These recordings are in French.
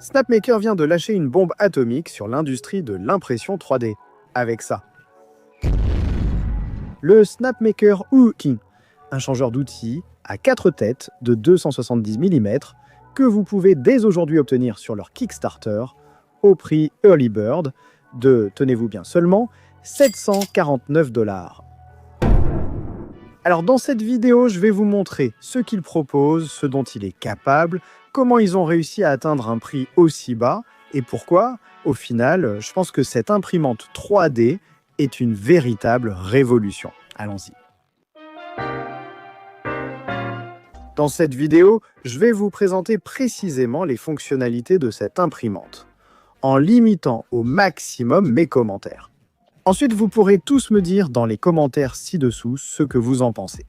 Snapmaker vient de lâcher une bombe atomique sur l'industrie de l'impression 3D. Avec ça. Le Snapmaker Uki, un changeur d'outils à 4 têtes de 270 mm que vous pouvez dès aujourd'hui obtenir sur leur Kickstarter au prix Early Bird de, tenez-vous bien seulement, 749 $. Alors dans cette vidéo, je vais vous montrer ce qu'il propose, ce dont il est capable, comment ils ont réussi à atteindre un prix aussi bas et pourquoi, au final, je pense que cette imprimante 3D est une véritable révolution. Allons-y. Dans cette vidéo, je vais vous présenter précisément les fonctionnalités de cette imprimante, en limitant au maximum mes commentaires. Ensuite, vous pourrez tous me dire dans les commentaires ci-dessous ce que vous en pensez.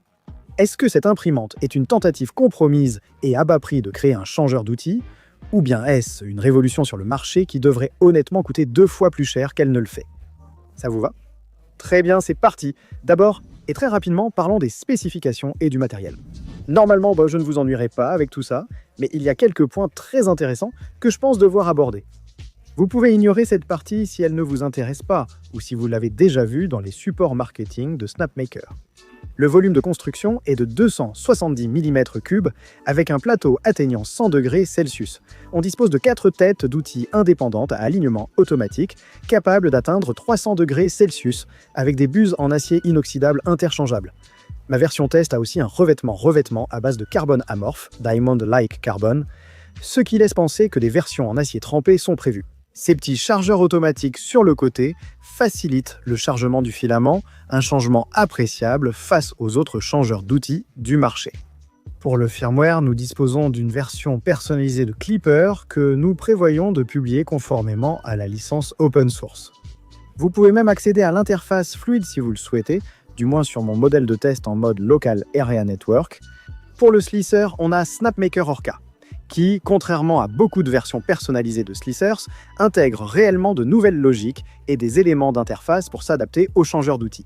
Est-ce que cette imprimante est une tentative compromise et à bas prix de créer un changeur d'outils, ou bien est-ce une révolution sur le marché qui devrait honnêtement coûter 2 fois plus cher qu'elle ne le fait? Ça vous va? Très bien, c'est parti. D'abord, et très rapidement, parlons des spécifications et du matériel. Normalement, je ne vous ennuierai pas avec tout ça, mais il y a quelques points très intéressants que je pense devoir aborder. Vous pouvez ignorer cette partie si elle ne vous intéresse pas, ou si vous l'avez déjà vue dans les supports marketing de Snapmaker. Le volume de construction est de 270 mm3 avec un plateau atteignant 100 degrés Celsius. On dispose de 4 têtes d'outils indépendantes à alignement automatique capables d'atteindre 300 degrés Celsius avec des buses en acier inoxydable interchangeables. Ma version test a aussi un revêtement à base de carbone amorphe, Diamond-like Carbon, ce qui laisse penser que des versions en acier trempé sont prévues. Ces petits chargeurs automatiques sur le côté facilitent le chargement du filament, un changement appréciable face aux autres changeurs d'outils du marché. Pour le firmware, nous disposons d'une version personnalisée de Clipper que nous prévoyons de publier conformément à la licence open source. Vous pouvez même accéder à l'interface fluide si vous le souhaitez, du moins sur mon modèle de test en mode Local Area Network. Pour le slicer, on a Snapmaker Orca, qui, contrairement à beaucoup de versions personnalisées de slicers, intègre réellement de nouvelles logiques et des éléments d'interface pour s'adapter aux changeurs d'outils.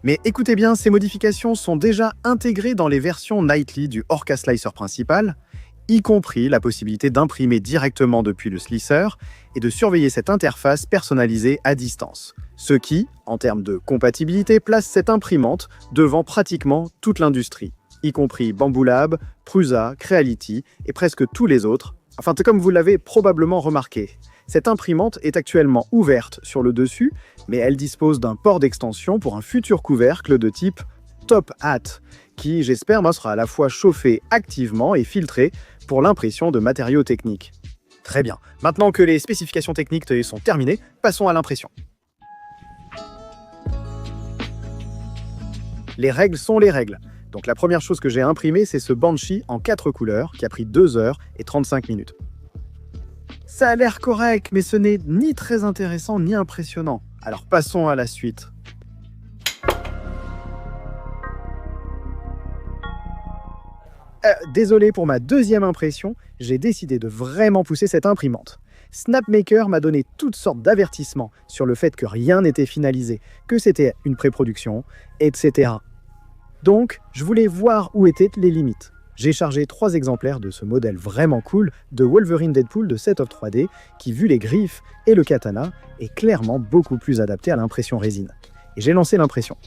Mais écoutez bien, ces modifications sont déjà intégrées dans les versions Nightly du Orca Slicer principal, y compris la possibilité d'imprimer directement depuis le slicer et de surveiller cette interface personnalisée à distance. Ce qui, en termes de compatibilité, place cette imprimante devant pratiquement toute l'industrie, y compris Bambu Lab, Prusa, Creality et presque tous les autres. Enfin, comme vous l'avez probablement remarqué, cette imprimante est actuellement ouverte sur le dessus, mais elle dispose d'un port d'extension pour un futur couvercle de type Top Hat, qui, j'espère, sera à la fois chauffé activement et filtré pour l'impression de matériaux techniques. Très bien, maintenant que les spécifications techniques sont terminées, passons à l'impression. Les règles sont les règles. Donc la première chose que j'ai imprimée, c'est ce Banshee en 4 couleurs qui a pris 2 heures et 35 minutes. Ça a l'air correct, mais ce n'est ni très intéressant ni impressionnant. Alors passons à la suite. Désolé pour ma deuxième impression, j'ai décidé de vraiment pousser cette imprimante. Snapmaker m'a donné toutes sortes d'avertissements sur le fait que rien n'était finalisé, que c'était une pré-production, etc. Donc, je voulais voir où étaient les limites. J'ai chargé 3 exemplaires de ce modèle vraiment cool de Wolverine Deadpool de Set of 3D qui, vu les griffes et le katana, est clairement beaucoup plus adapté à l'impression résine. Et j'ai lancé l'impression.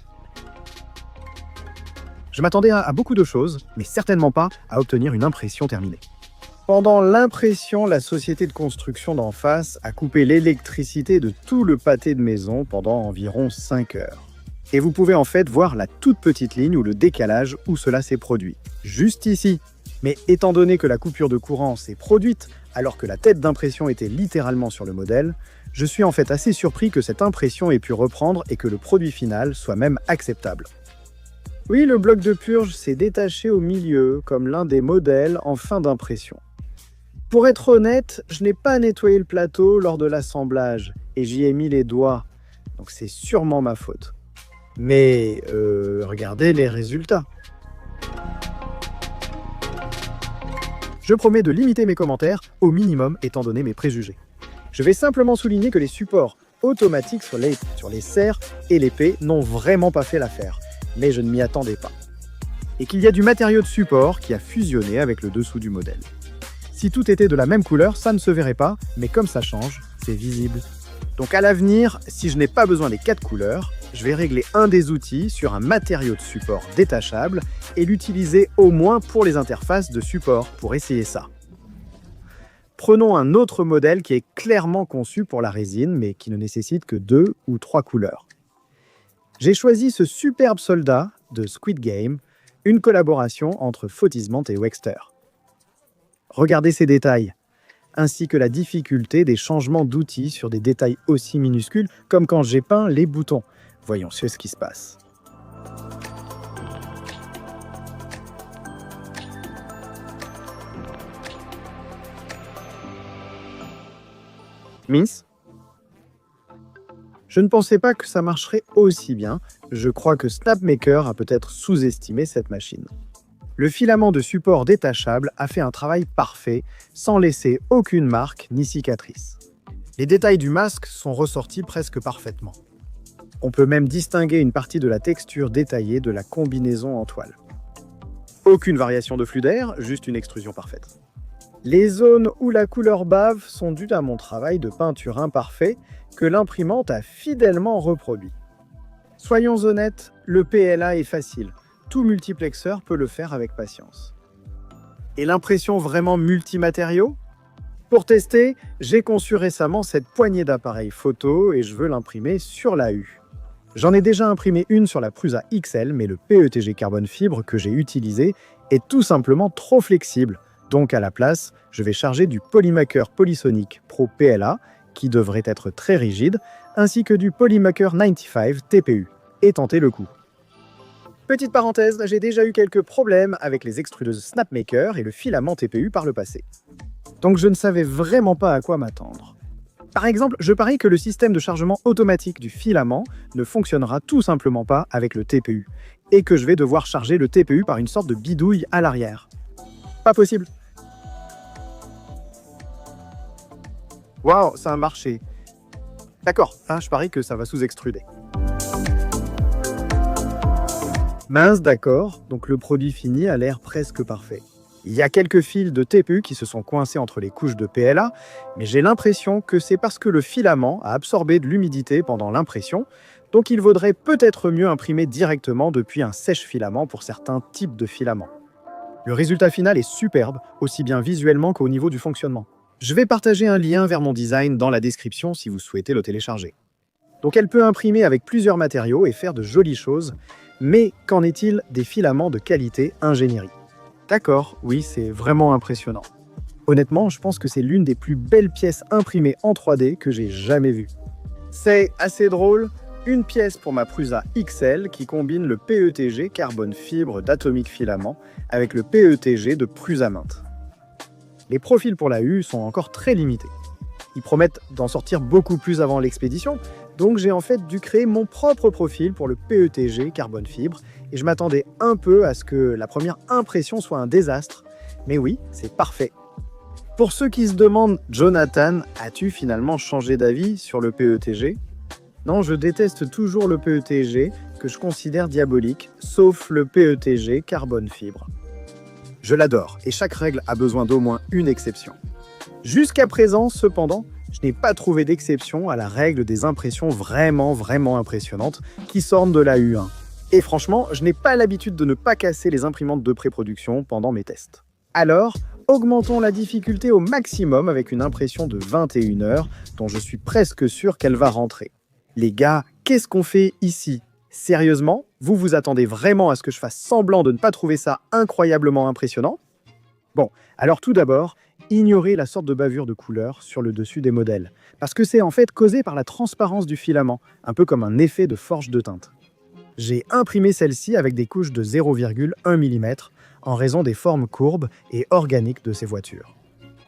Je m'attendais à beaucoup de choses, mais certainement pas à obtenir une impression terminée. Pendant l'impression, la société de construction d'en face a coupé l'électricité de tout le pâté de maison pendant environ 5 heures. Et vous pouvez en fait voir la toute petite ligne ou le décalage où cela s'est produit. Juste ici. Mais étant donné que la coupure de courant s'est produite alors que la tête d'impression était littéralement sur le modèle, je suis en fait assez surpris que cette impression ait pu reprendre et que le produit final soit même acceptable. Oui, le bloc de purge s'est détaché au milieu, comme l'un des modèles en fin d'impression. Pour être honnête, je n'ai pas nettoyé le plateau lors de l'assemblage et j'y ai mis les doigts, donc c'est sûrement ma faute. Mais regardez les résultats. Je promets de limiter mes commentaires au minimum étant donné mes préjugés. Je vais simplement souligner que les supports automatiques sur les serres et l'épée n'ont vraiment pas fait l'affaire, mais je ne m'y attendais pas. Et qu'il y a du matériau de support qui a fusionné avec le dessous du modèle. Si tout était de la même couleur, ça ne se verrait pas, mais comme ça change, c'est visible. Donc à l'avenir, si je n'ai pas besoin des 4 couleurs, je vais régler un des outils sur un matériau de support détachable et l'utiliser au moins pour les interfaces de support, pour essayer ça. Prenons un autre modèle qui est clairement conçu pour la résine, mais qui ne nécessite que 2 ou 3 couleurs. J'ai choisi ce superbe soldat de Squid Game, une collaboration entre Photismant et Wexter. Regardez ces détails, ainsi que la difficulté des changements d'outils sur des détails aussi minuscules, comme quand j'ai peint les boutons. Voyons ce qui se passe. Miss ? Je ne pensais pas que ça marcherait aussi bien. Je crois que Snapmaker a peut-être sous-estimé cette machine. Le filament de support détachable a fait un travail parfait, sans laisser aucune marque ni cicatrice. Les détails du masque sont ressortis presque parfaitement. On peut même distinguer une partie de la texture détaillée de la combinaison en toile. Aucune variation de flux d'air, juste une extrusion parfaite. Les zones où la couleur bave sont dues à mon travail de peinture imparfait que l'imprimante a fidèlement reproduit. Soyons honnêtes, le PLA est facile. Tout multiplexeur peut le faire avec patience. Et l'impression vraiment multimatériaux ? Pour tester, j'ai conçu récemment cette poignée d'appareils photo et je veux l'imprimer sur la U. J'en ai déjà imprimé une sur la Prusa XL, mais le PETG carbone fibre que j'ai utilisé est tout simplement trop flexible. Donc à la place, je vais charger du Polymaker Polysonic Pro PLA, qui devrait être très rigide, ainsi que du Polymaker 95 TPU, et tenter le coup. Petite parenthèse, j'ai déjà eu quelques problèmes avec les extrudeuses Snapmaker et le filament TPU par le passé. Donc je ne savais vraiment pas à quoi m'attendre. Par exemple, je parie que le système de chargement automatique du filament ne fonctionnera tout simplement pas avec le TPU, et que je vais devoir charger le TPU par une sorte de bidouille à l'arrière. Pas possible. Waouh, ça a marché. D'accord, là je parie que ça va sous-extruder. Mince, d'accord, donc le produit fini a l'air presque parfait. Il y a quelques fils de TPU qui se sont coincés entre les couches de PLA, mais j'ai l'impression que c'est parce que le filament a absorbé de l'humidité pendant l'impression, donc il vaudrait peut-être mieux imprimer directement depuis un sèche-filament pour certains types de filaments. Le résultat final est superbe, aussi bien visuellement qu'au niveau du fonctionnement. Je vais partager un lien vers mon design dans la description si vous souhaitez le télécharger. Donc elle peut imprimer avec plusieurs matériaux et faire de jolies choses, mais qu'en est-il des filaments de qualité ingénierie ? D'accord, oui, c'est vraiment impressionnant. Honnêtement, je pense que c'est l'une des plus belles pièces imprimées en 3D que j'ai jamais vues. C'est assez drôle, une pièce pour ma Prusa XL qui combine le PETG carbone fibre d'Atomic Filament avec le PETG de Prusamint. Les profils pour la U sont encore très limités. Ils promettent d'en sortir beaucoup plus avant l'expédition, donc j'ai en fait dû créer mon propre profil pour le PETG carbone fibre, et je m'attendais un peu à ce que la première impression soit un désastre, mais oui, c'est parfait. Pour ceux qui se demandent, Jonathan, as-tu finalement changé d'avis sur le PETG ? Non, je déteste toujours le PETG, que je considère diabolique, sauf le PETG carbone fibre. Je l'adore, et chaque règle a besoin d'au moins une exception. Jusqu'à présent, cependant, je n'ai pas trouvé d'exception à la règle des impressions vraiment impressionnantes qui sortent de la U1. Et franchement, je n'ai pas l'habitude de ne pas casser les imprimantes de pré-production pendant mes tests. Alors, augmentons la difficulté au maximum avec une impression de 21 heures, dont je suis presque sûr qu'elle va rentrer. Les gars, qu'est-ce qu'on fait ici ? Sérieusement, vous vous attendez vraiment à ce que je fasse semblant de ne pas trouver ça incroyablement impressionnant ? Bon, alors tout d'abord, ignorez la sorte de bavure de couleur sur le dessus des modèles, parce que c'est en fait causé par la transparence du filament, un peu comme un effet de forge de teinte. J'ai imprimé celle-ci avec des couches de 0,1 mm en raison des formes courbes et organiques de ces voitures.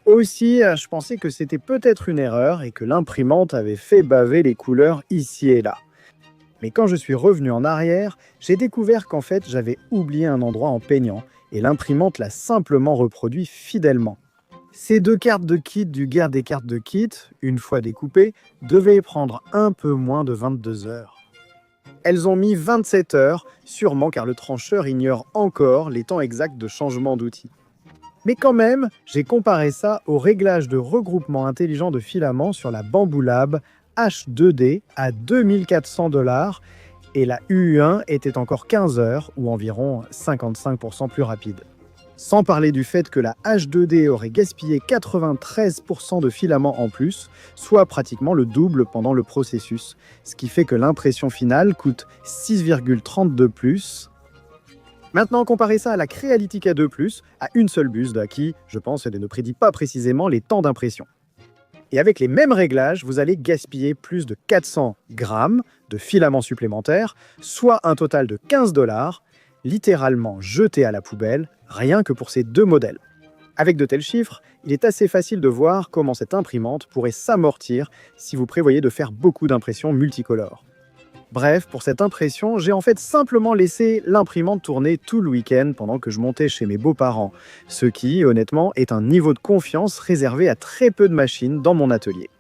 Aussi, je pensais que c'était peut-être une erreur et que l'imprimante avait fait baver les couleurs ici et là. Mais quand je suis revenu en arrière, j'ai découvert qu'en fait j'avais oublié un endroit en peignant et l'imprimante l'a simplement reproduit fidèlement. Ces 2 cartes de kit du guerre des cartes de kit, une fois découpées, devaient prendre un peu moins de 22 heures. Elles ont mis 27 heures, sûrement car le trancheur ignore encore les temps exacts de changement d'outil. Mais quand même, j'ai comparé ça au réglage de regroupement intelligent de filaments sur la Bamboo Lab H2D à 2400 $ et la UU1 était encore 15 heures ou environ 55% plus rapide. Sans parler du fait que la H2D aurait gaspillé 93% de filaments en plus, soit pratiquement le double pendant le processus, ce qui fait que l'impression finale coûte 6,30 de plus. Maintenant, comparez ça à la Creality K2+, à une seule buse, qui, je pense, ne prédit pas précisément les temps d'impression. Et avec les mêmes réglages, vous allez gaspiller plus de 400 grammes de filaments supplémentaires, soit un total de 15 $, littéralement jeté à la poubelle, rien que pour ces deux modèles. Avec de tels chiffres, il est assez facile de voir comment cette imprimante pourrait s'amortir si vous prévoyez de faire beaucoup d'impressions multicolores. Bref, pour cette impression, j'ai en fait simplement laissé l'imprimante tourner tout le week-end pendant que je montais chez mes beaux-parents, ce qui, honnêtement, est un niveau de confiance réservé à très peu de machines dans mon atelier.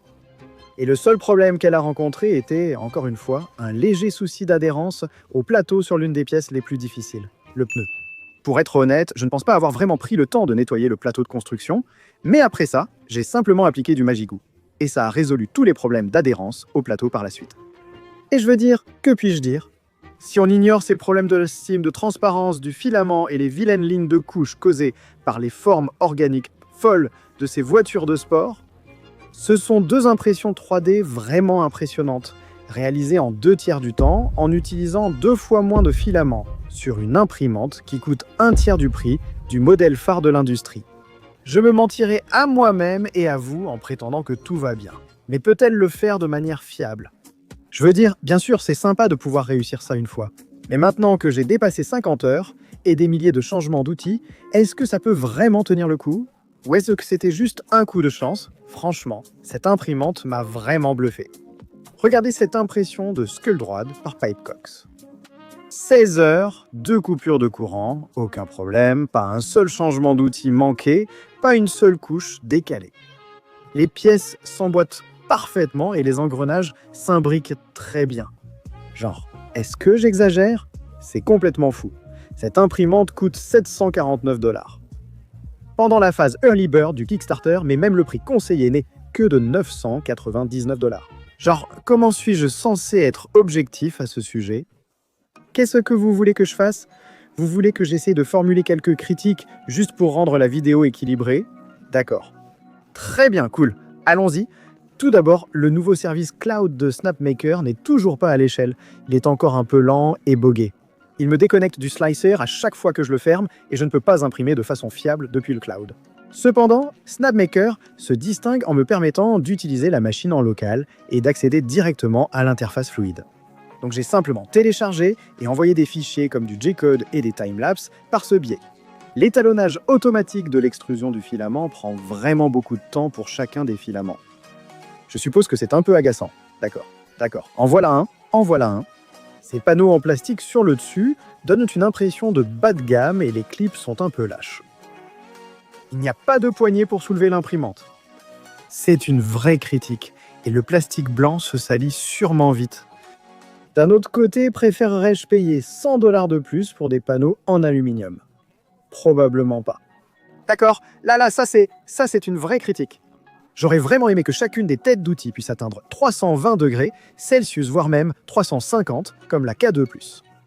Et le seul problème qu'elle a rencontré était, encore une fois, un léger souci d'adhérence au plateau sur l'une des pièces les plus difficiles, le pneu. Pour être honnête, je ne pense pas avoir vraiment pris le temps de nettoyer le plateau de construction, mais après ça, j'ai simplement appliqué du Magigou. Et ça a résolu tous les problèmes d'adhérence au plateau par la suite. Et je veux dire, que puis-je dire? Si on ignore ces problèmes de l'estime, de transparence, du filament et les vilaines lignes de couche causées par les formes organiques folles de ces voitures de sport, ce sont deux impressions 3D vraiment impressionnantes, réalisées en 2/3 du temps en utilisant 2 fois moins de filaments sur une imprimante qui coûte 1/3 du prix du modèle phare de l'industrie. Je me mentirais à moi-même et à vous en prétendant que tout va bien. Mais peut-elle le faire de manière fiable? Je veux dire, bien sûr, c'est sympa de pouvoir réussir ça une fois. Mais maintenant que j'ai dépassé 50 heures et des milliers de changements d'outils, est-ce que ça peut vraiment tenir le coup? Ou est-ce que c'était juste un coup de chance? Franchement, cette imprimante m'a vraiment bluffé. Regardez cette impression de Skuldroid par Pipecox. 16 heures, 2 coupures de courant, aucun problème, pas un seul changement d'outil manqué, pas une seule couche décalée. Les pièces s'emboîtent parfaitement et les engrenages s'imbriquent très bien. Genre, est-ce que j'exagère? C'est complètement fou. Cette imprimante coûte 749 $. Pendant la phase Early Bird du Kickstarter, mais même le prix conseillé n'est que de 999 $. Genre, comment suis-je censé être objectif à ce sujet? Qu'est-ce que vous voulez que je fasse? Vous voulez que j'essaie de formuler quelques critiques juste pour rendre la vidéo équilibrée? D'accord. Très bien, cool. Allons-y. Tout d'abord, le nouveau service cloud de Snapmaker n'est toujours pas à l'échelle. Il est encore un peu lent et bogué. Il me déconnecte du slicer à chaque fois que je le ferme et je ne peux pas imprimer de façon fiable depuis le cloud. Cependant, Snapmaker se distingue en me permettant d'utiliser la machine en local et d'accéder directement à l'interface fluide. Donc j'ai simplement téléchargé et envoyé des fichiers comme du G-code et des timelapses par ce biais. L'étalonnage automatique de l'extrusion du filament prend vraiment beaucoup de temps pour chacun des filaments. Je suppose que c'est un peu agaçant. D'accord. En voilà un. Ces panneaux en plastique sur le dessus donnent une impression de bas de gamme et les clips sont un peu lâches. Il n'y a pas de poignée pour soulever l'imprimante. C'est une vraie critique et le plastique blanc se salit sûrement vite. D'un autre côté, préférerais-je payer 100 $ de plus pour des panneaux en aluminium? Probablement pas. D'accord, ça c'est une vraie critique. J'aurais vraiment aimé que chacune des têtes d'outils puisse atteindre 320 degrés Celsius, voire même 350, comme la K2+.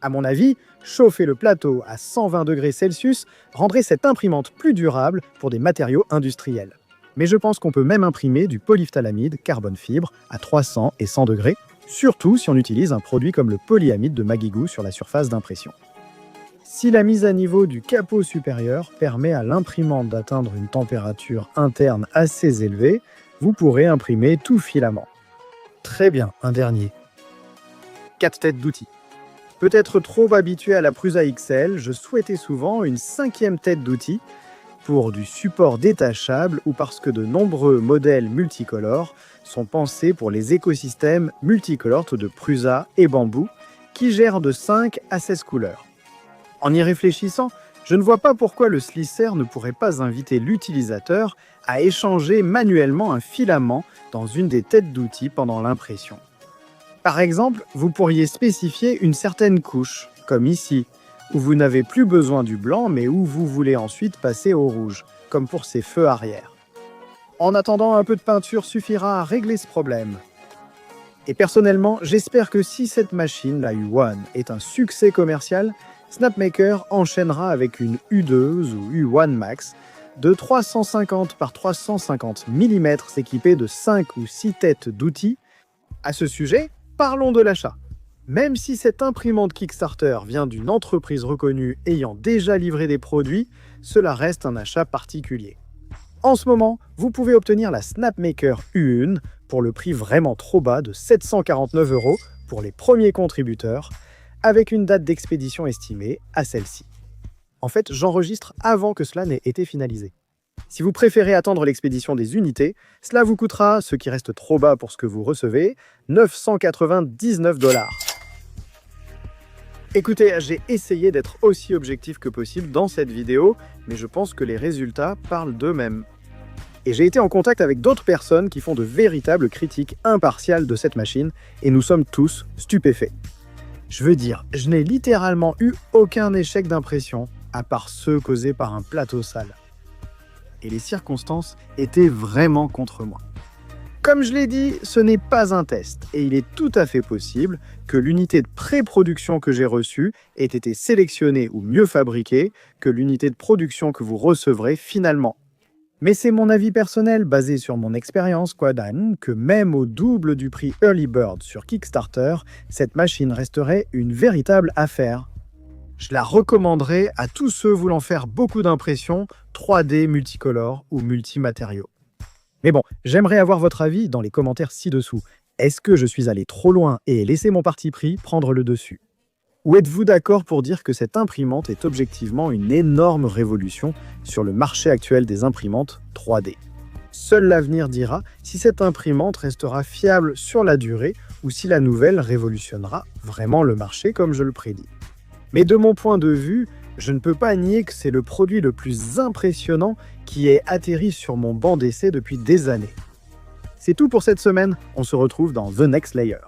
À mon avis, chauffer le plateau à 120 degrés Celsius rendrait cette imprimante plus durable pour des matériaux industriels. Mais je pense qu'on peut même imprimer du polyphthalamide carbone fibre à 300 et 100 degrés, surtout si on utilise un produit comme le polyamide de Magigou sur la surface d'impression. Si la mise à niveau du capot supérieur permet à l'imprimante d'atteindre une température interne assez élevée, vous pourrez imprimer tout filament. Très bien, un dernier. 4 têtes d'outils. Peut-être trop habitué à la Prusa XL, je souhaitais souvent une 5e tête d'outils pour du support détachable ou parce que de nombreux modèles multicolores sont pensés pour les écosystèmes multicolores de Prusa et Bamboo qui gèrent de 5 à 16 couleurs. En y réfléchissant, je ne vois pas pourquoi le slicer ne pourrait pas inviter l'utilisateur à échanger manuellement un filament dans une des têtes d'outils pendant l'impression. Par exemple, vous pourriez spécifier une certaine couche, comme ici, où vous n'avez plus besoin du blanc mais où vous voulez ensuite passer au rouge, comme pour ses feux arrière. En attendant, un peu de peinture suffira à régler ce problème. Et personnellement, j'espère que si cette machine, la U1, est un succès commercial, Snapmaker enchaînera avec une U2 ou U1 Max de 350 par 350 mm équipée de 5 ou 6 têtes d'outils. À ce sujet, parlons de l'achat. Même si cette imprimante Kickstarter vient d'une entreprise reconnue ayant déjà livré des produits, cela reste un achat particulier. En ce moment, vous pouvez obtenir la Snapmaker U1 pour le prix vraiment trop bas de 749 € pour les premiers contributeurs, avec une date d'expédition estimée à celle-ci. En fait, j'enregistre avant que cela n'ait été finalisé. Si vous préférez attendre l'expédition des unités, cela vous coûtera, ce qui reste trop bas pour ce que vous recevez, 999 $. Écoutez, j'ai essayé d'être aussi objectif que possible dans cette vidéo, mais je pense que les résultats parlent d'eux-mêmes. Et j'ai été en contact avec d'autres personnes qui font de véritables critiques impartiales de cette machine, et nous sommes tous stupéfaits. Je veux dire, je n'ai littéralement eu aucun échec d'impression, à part ceux causés par un plateau sale. Et les circonstances étaient vraiment contre moi. Comme je l'ai dit, ce n'est pas un test, et il est tout à fait possible que l'unité de pré-production que j'ai reçue ait été sélectionnée ou mieux fabriquée que l'unité de production que vous recevrez finalement. Mais c'est mon avis personnel basé sur mon expérience Quadan que même au double du prix Early Bird sur Kickstarter, cette machine resterait une véritable affaire. Je la recommanderais à tous ceux voulant faire beaucoup d'impressions 3D multicolores ou multimatériaux. Mais bon, j'aimerais avoir votre avis dans les commentaires ci-dessous. Est-ce que je suis allé trop loin et ai laissé mon parti pris prendre le dessus? Ou êtes-vous d'accord pour dire que cette imprimante est objectivement une énorme révolution sur le marché actuel des imprimantes 3D? Seul l'avenir dira si cette imprimante restera fiable sur la durée ou si la nouvelle révolutionnera vraiment le marché comme je le prédis. Mais de mon point de vue, je ne peux pas nier que c'est le produit le plus impressionnant qui ait atterri sur mon banc d'essai depuis des années. C'est tout pour cette semaine, on se retrouve dans The Next Layer.